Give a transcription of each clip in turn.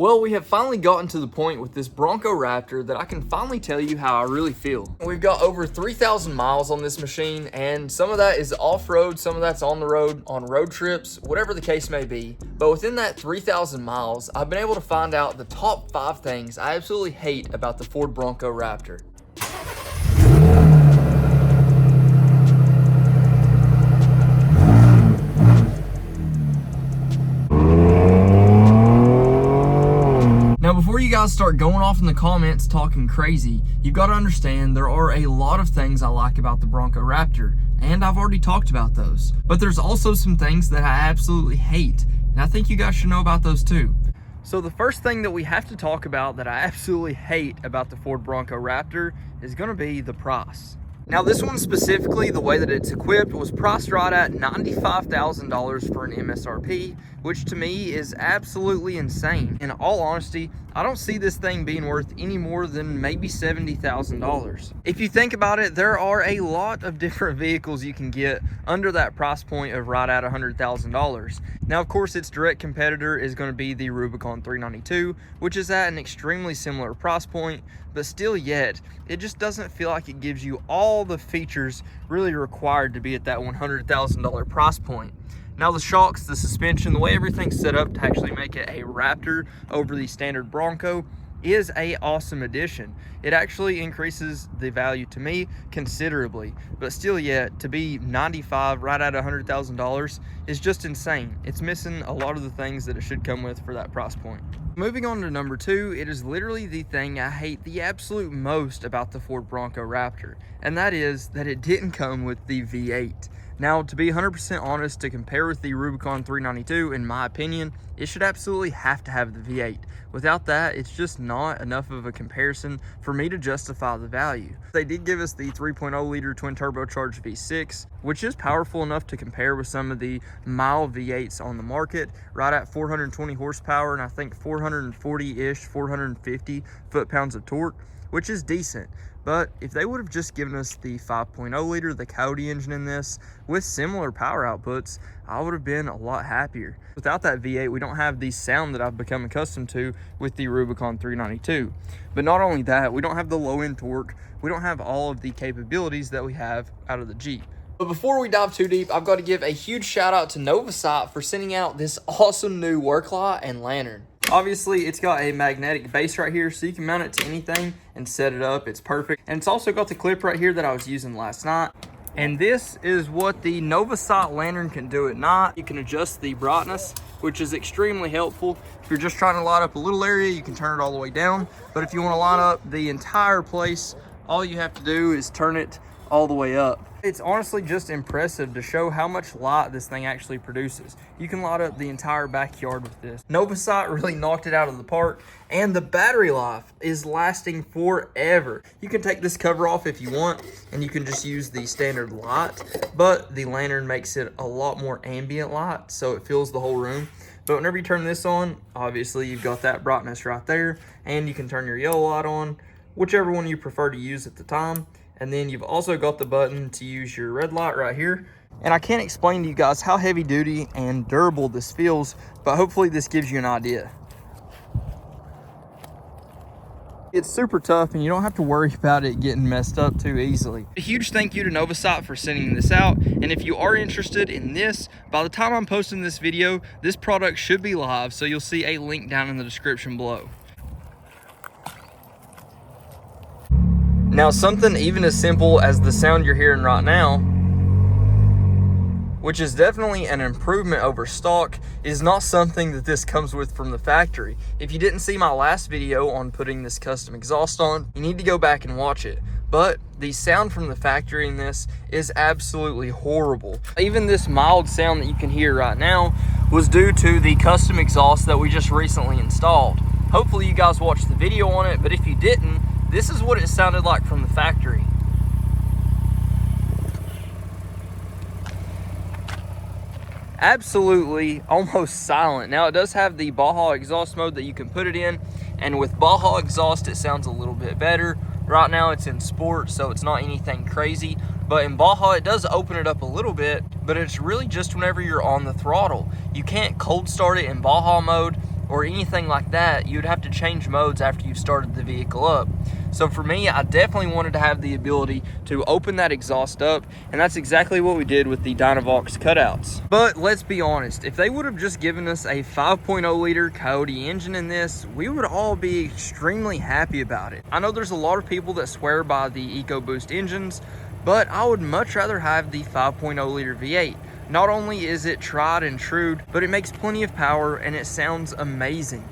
Well, we have finally gotten to the point with this Bronco Raptor that I can finally tell you how I really feel. We've got over 3,000 miles on this machine, and some of that is off-road, some of that's on the road, on road trips, whatever the case may be. But within that 3,000 miles, I've been able to find out the top 5 things I absolutely hate about the Ford Bronco Raptor. Now, before you guys start going off in the comments talking crazy, you've got to understand there are a lot of things I like about the Bronco Raptor, and I've already talked about those. But there's also some things that I absolutely hate, and I think you guys should know about those too. So the first thing that we have to talk about that I absolutely hate about the Ford Bronco Raptor is going to be the price. Now, this one specifically, the way that it's equipped was priced right at $95,000 for an MSRP, which to me is absolutely insane. In all honesty, I don't see this thing being worth any more than maybe $70,000. If you think about it, there are a lot of different vehicles you can get under that price point of right at $100,000. Now, of course, its direct competitor is going to be the Rubicon 392, which is at an extremely similar price point, but still yet, it just doesn't feel like it gives you all the features really required to be at that $100,000 price point. Now, the shocks, the suspension, the way everything's set up to actually make it a Raptor over the standard Bronco is a awesome addition. It actually increases the value to me considerably, but still yet, to be 95 right at $100,000 is just insane. It's missing a lot of the things that it should come with for that price point. Moving on to number 2, it is literally the thing I hate the absolute most about the Ford Bronco Raptor, and that is that it didn't come with the V8. Now, to be 100% honest, to compare with the Rubicon 392, in my opinion, it should absolutely have to have the V8. Without that, it's just not enough of a comparison for me to justify the value. They did give us the 3.0 liter twin turbocharged V6, which is powerful enough to compare with some of the mild V8s on the market, right at 420 horsepower and I think 440-ish, 450 foot-pounds of torque, which is decent. But if they would have just given us the 5.0 liter, the Coyote engine in this, with similar power outputs, I would have been a lot happier. Without that V8, we don't have the sound that I've become accustomed to with the Rubicon 392. But not only that, we don't have the low-end torque, we don't have all of the capabilities that we have out of the Jeep. But before we dive too deep, I've got to give a huge shout out to Novasat for sending out this awesome new work light and lantern. Obviously, it's got a magnetic base right here, so you can mount it to anything and set it up. It's perfect. And it's also got the clip right here that I was using last night. And this is what the Novasat lantern can do at night. You can adjust the brightness, which is extremely helpful. If you're just trying to light up a little area, you can turn it all the way down. But if you want to light up the entire place, all you have to do is turn it all the way up. It's honestly just impressive to show how much light this thing actually produces. You can light up the entire backyard with this. Novasat really knocked it out of the park, and the battery life is lasting forever. You can take this cover off if you want, and you can just use the standard light, but the lantern makes it a lot more ambient light, so it fills the whole room. But whenever you turn this on, obviously you've got that brightness right there, and you can turn your yellow light on, whichever one you prefer to use at the time. And then you've also got the button to use your red light right here. And I can't explain to you guys how heavy duty and durable this feels, but hopefully this gives you an idea. It's super tough and you don't have to worry about it getting messed up too easily. A huge thank you to Novasat for sending this out. And if you are interested in this, by the time I'm posting this video, this product should be live, so you'll see a link down in the description below. Now, something even as simple as the sound you're hearing right now, which is definitely an improvement over stock, is not something that this comes with from the factory. If you didn't see my last video on putting this custom exhaust on, you need to go back and watch it. But the sound from the factory in this is absolutely horrible. Even this mild sound that you can hear right now was due to the custom exhaust that we just recently installed. Hopefully you guys watched the video on it, but if you didn't, this is what it sounded like from the factory. Absolutely almost silent. Now, it does have the Baja exhaust mode that you can put it in, and with Baja exhaust it sounds a little bit better. Right now it's in sport, so it's not anything crazy, but in Baja it does open it up a little bit, but it's really just whenever you're on the throttle. You can't cold start it in Baja mode or anything like that, you'd have to change modes after you've started the vehicle up. So for me, I definitely wanted to have the ability to open that exhaust up, and that's exactly what we did with the Dynavox cutouts. But let's be honest, if they would have just given us a 5.0 liter Coyote engine in this, we would all be extremely happy about it. I know there's a lot of people that swear by the EcoBoost engines, but I would much rather have the 5.0 liter V8. Not only is it tried and true, but it makes plenty of power and it sounds amazing.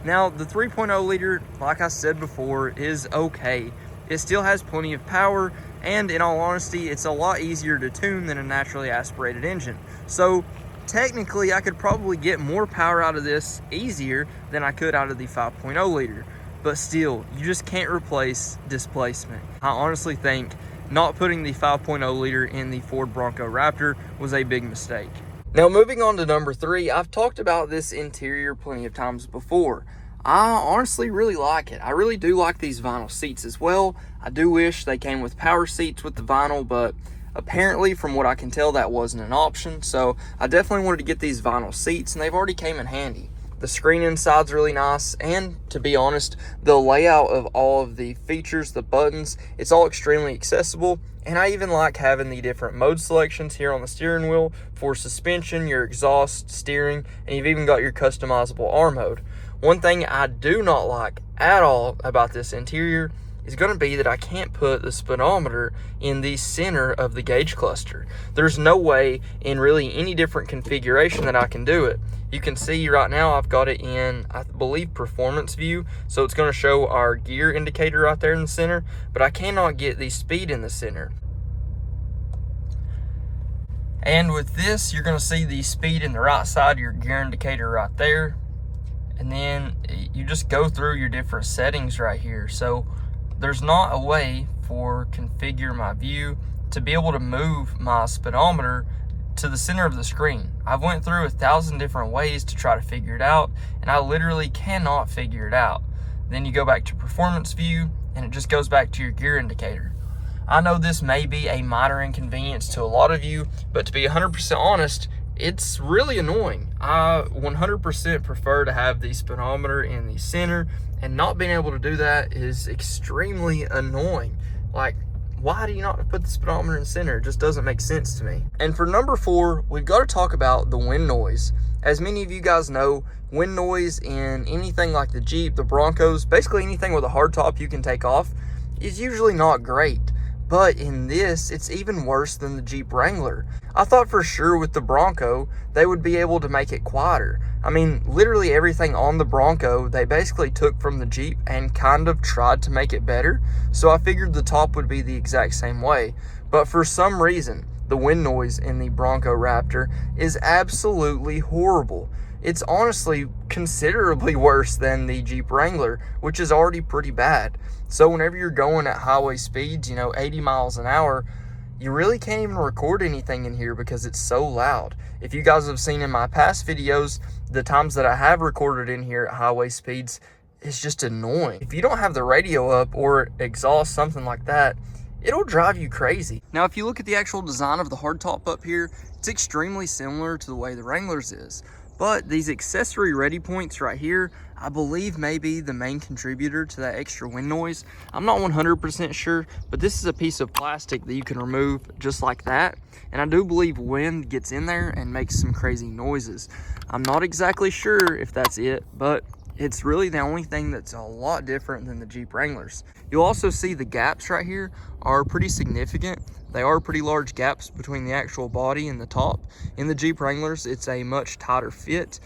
Now, the 3.0 liter, like I said before, is okay. It still has plenty of power, and in all honesty, it's a lot easier to tune than a naturally aspirated engine. So technically, I could probably get more power out of this easier than I could out of the 5.0 liter. But still, you just can't replace displacement. I honestly think not putting the 5.0 liter in the Ford Bronco Raptor was a big mistake. Now, moving on to number 3, I've talked about this interior plenty of times before. I honestly really like it. I really do like these vinyl seats as well. I do wish they came with power seats with the vinyl, but apparently from what I can tell that wasn't an option. So I definitely wanted to get these vinyl seats, and they've already came in handy. The screen inside's really nice, and to be honest, the layout of all of the features, the buttons, it's all extremely accessible. And I even like having the different mode selections here on the steering wheel for suspension, your exhaust, steering, and you've even got your customizable R mode. One thing I do not like at all about this interior is going to be that I can't put the speedometer in the center of the gauge cluster. There's no way in really any different configuration that I can do it. You can see right now I've got it in, I believe, performance view. So it's going to show our gear indicator right there in the center, but I cannot get the speed in the center. And with this, you're going to see the speed in the right side of your gear indicator right there. And then you just go through your different settings right here. So there's not a way for configure my view to be able to move my speedometer to the center of the screen. I've went through 1,000 different ways to try to figure it out, and I literally cannot figure it out. Then you go back to performance view, and it just goes back to your gear indicator. I know this may be a minor inconvenience to a lot of you, but to be 100% honest, it's really annoying. I 100% prefer to have the speedometer in the center, and not being able to do that is extremely annoying. Like, why do you not put the speedometer in the center? It just doesn't make sense to me. And for number 4, we've got to talk about the wind noise. As many of you guys know, wind noise in anything like the Jeep, the Broncos, basically anything with a hardtop you can take off, is usually not great. But in this, it's even worse than the Jeep Wrangler. I thought for sure with the Bronco, they would be able to make it quieter. I mean, literally everything on the Bronco, they basically took from the Jeep and kind of tried to make it better. So I figured the top would be the exact same way. But for some reason, the wind noise in the Bronco Raptor is absolutely horrible. It's honestly considerably worse than the Jeep Wrangler, which is already pretty bad. So whenever you're going at highway speeds, 80 miles an hour, you really can't even record anything in here because it's so loud. If you guys have seen in my past videos, the times that I have recorded in here at highway speeds, it's just annoying. If you don't have the radio up or exhaust, something like that, it'll drive you crazy. Now, if you look at the actual design of the hardtop up here, it's extremely similar to the way the Wrangler's is. But these accessory ready points right here, I believe may be the main contributor to that extra wind noise. I'm not 100% sure, but this is a piece of plastic that you can remove just like that. And I do believe wind gets in there and makes some crazy noises. I'm not exactly sure if that's it, but it's really the only thing that's a lot different than the Jeep Wranglers. You'll also see the gaps right here are pretty significant. They are pretty large gaps between the actual body and the top. In the Jeep Wranglers, it's a much tighter fit.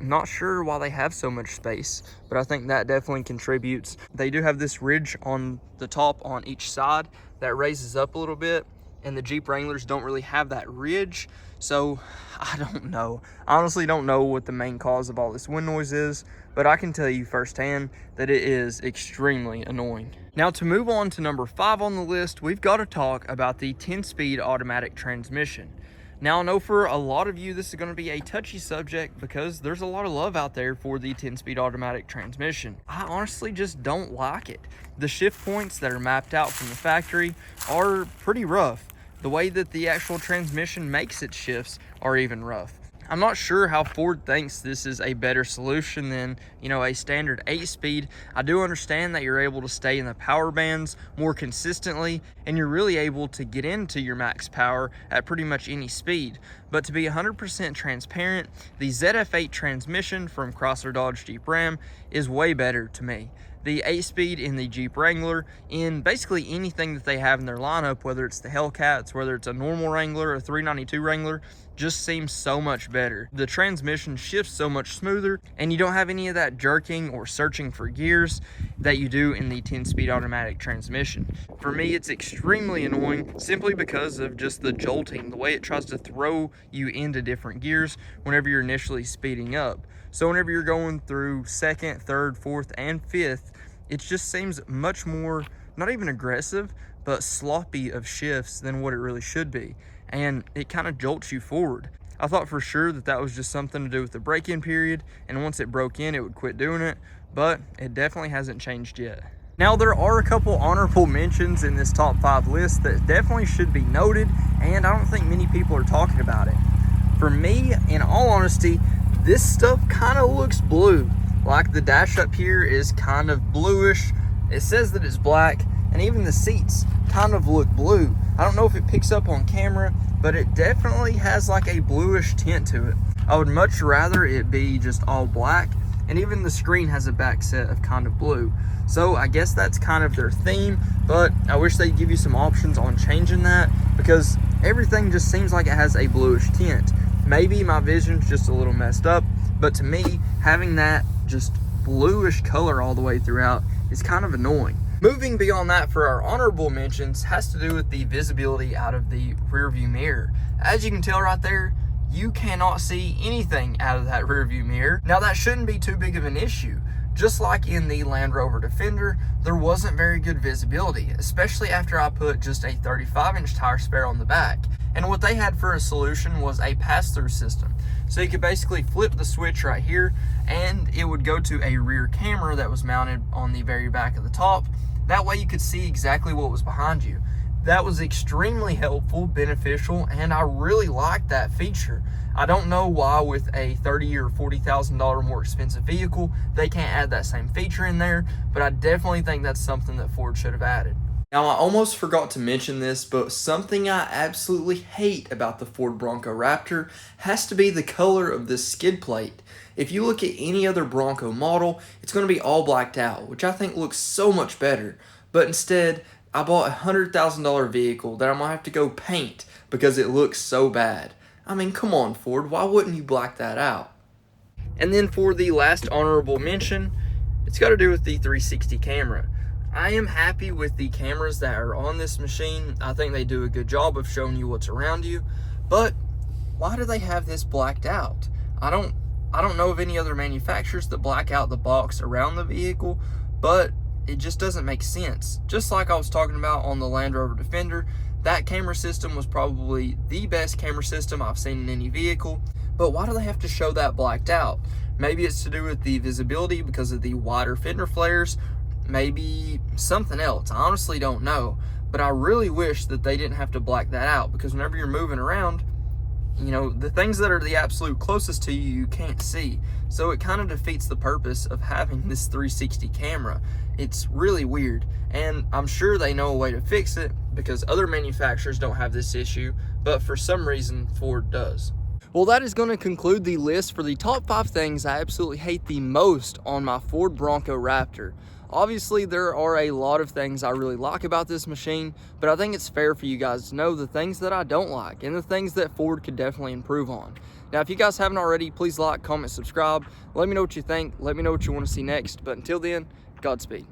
I'm not sure why they have so much space, but I think that definitely contributes. They do have this ridge on the top on each side that raises up a little bit, and the Jeep Wranglers don't really have that ridge. So I don't know. I honestly don't know what the main cause of all this wind noise is, but I can tell you firsthand that it is extremely annoying. Now, to move on to number 5 on the list, we've got to talk about the 10-speed automatic transmission. Now, I know for a lot of you, this is going to be a touchy subject because there's a lot of love out there for the 10-speed automatic transmission. I honestly just don't like it. The shift points that are mapped out from the factory are pretty rough. The way that the actual transmission makes its shifts are even rough. I'm not sure how Ford thinks this is a better solution than, a standard 8-speed. I do understand that you're able to stay in the power bands more consistently, and you're really able to get into your max power at pretty much any speed. But to be 100% transparent, the ZF8 transmission from Chrysler Dodge Jeep Ram is way better to me. The 8-speed in the Jeep Wrangler, in basically anything that they have in their lineup, whether it's the Hellcats, whether it's a normal Wrangler, a 392 Wrangler, just seems so much better. The transmission shifts so much smoother, and you don't have any of that jerking or searching for gears that you do in the 10-speed automatic transmission. For me, it's extremely annoying simply because of just the jolting, the way it tries to throw you into different gears whenever you're initially speeding up. So whenever you're going through second, third, fourth, and fifth, it just seems much more, not even aggressive, but sloppy of shifts than what it really should be. And it kind of jolts you forward. I thought for sure that that was just something to do with the break-in period, and once it broke in, it would quit doing it, but it definitely hasn't changed yet. Now, there are a couple honorable mentions in this top 5 list that definitely should be noted, and I don't think many people are talking about it. For me, in all honesty, this stuff kind of looks blue. Like the dash up here is kind of bluish. It says that it's black, and even the seats kind of look blue. I don't know if it picks up on camera, but it definitely has like a bluish tint to it. I would much rather it be just all black, and even the screen has a back set of kind of blue. So I guess that's kind of their theme, but I wish they'd give you some options on changing that, because everything just seems like it has a bluish tint. Maybe my vision's just a little messed up, but to me, having that just bluish color all the way throughout is kind of annoying. Moving beyond that, for our honorable mentions, has to do with the visibility out of the rear view mirror. As you can tell right there, you cannot see anything out of that rear view mirror. Now, that shouldn't be too big of an issue. Just like in the Land Rover Defender, there wasn't very good visibility, especially after I put just a 35-inch tire spare on the back. And what they had for a solution was a pass-through system. So you could basically flip the switch right here, and it would go to a rear camera that was mounted on the very back of the top. That way you could see exactly what was behind you. That was extremely helpful, beneficial, and I really liked that feature. I don't know why with a $30,000 or $40,000 more expensive vehicle, they can't add that same feature in there, but I definitely think that's something that Ford should have added. Now, I almost forgot to mention this, but something I absolutely hate about the Ford Bronco Raptor has to be the color of this skid plate. If you look at any other Bronco model, it's going to be all blacked out, which I think looks so much better. But instead, I bought a $100,000 vehicle that I'm going to have to go paint because it looks so bad. I mean, come on, Ford, why wouldn't you black that out? And then for the last honorable mention, it's got to do with the 360 camera. I am happy with the cameras that are on this machine. I think they do a good job of showing you what's around you, but why do they have this blacked out? I don't know of any other manufacturers that black out the box around the vehicle, but it just doesn't make sense. Just like I was talking about on the Land Rover Defender, that camera system was probably the best camera system I've seen in any vehicle, but why do they have to show that blacked out? Maybe it's to do with the visibility because of the wider fender flares, maybe something else. I honestly don't know, but I really wish that they didn't have to black that out, because whenever you're moving around, the things that are the absolute closest to you, you can't see. So it kind of defeats the purpose of having this 360 camera. It's really weird, and I'm sure they know a way to fix it because other manufacturers don't have this issue, but for some reason Ford does. Well, that is going to conclude the list for the top 5 things I absolutely hate the most on my Ford Bronco Raptor. Obviously, there are a lot of things I really like about this machine, but I think it's fair for you guys to know the things that I don't like and the things that Ford could definitely improve on. Now, if you guys haven't already, please like, comment, subscribe. Let me know what you think. Let me know what you want to see next. But until then, Godspeed.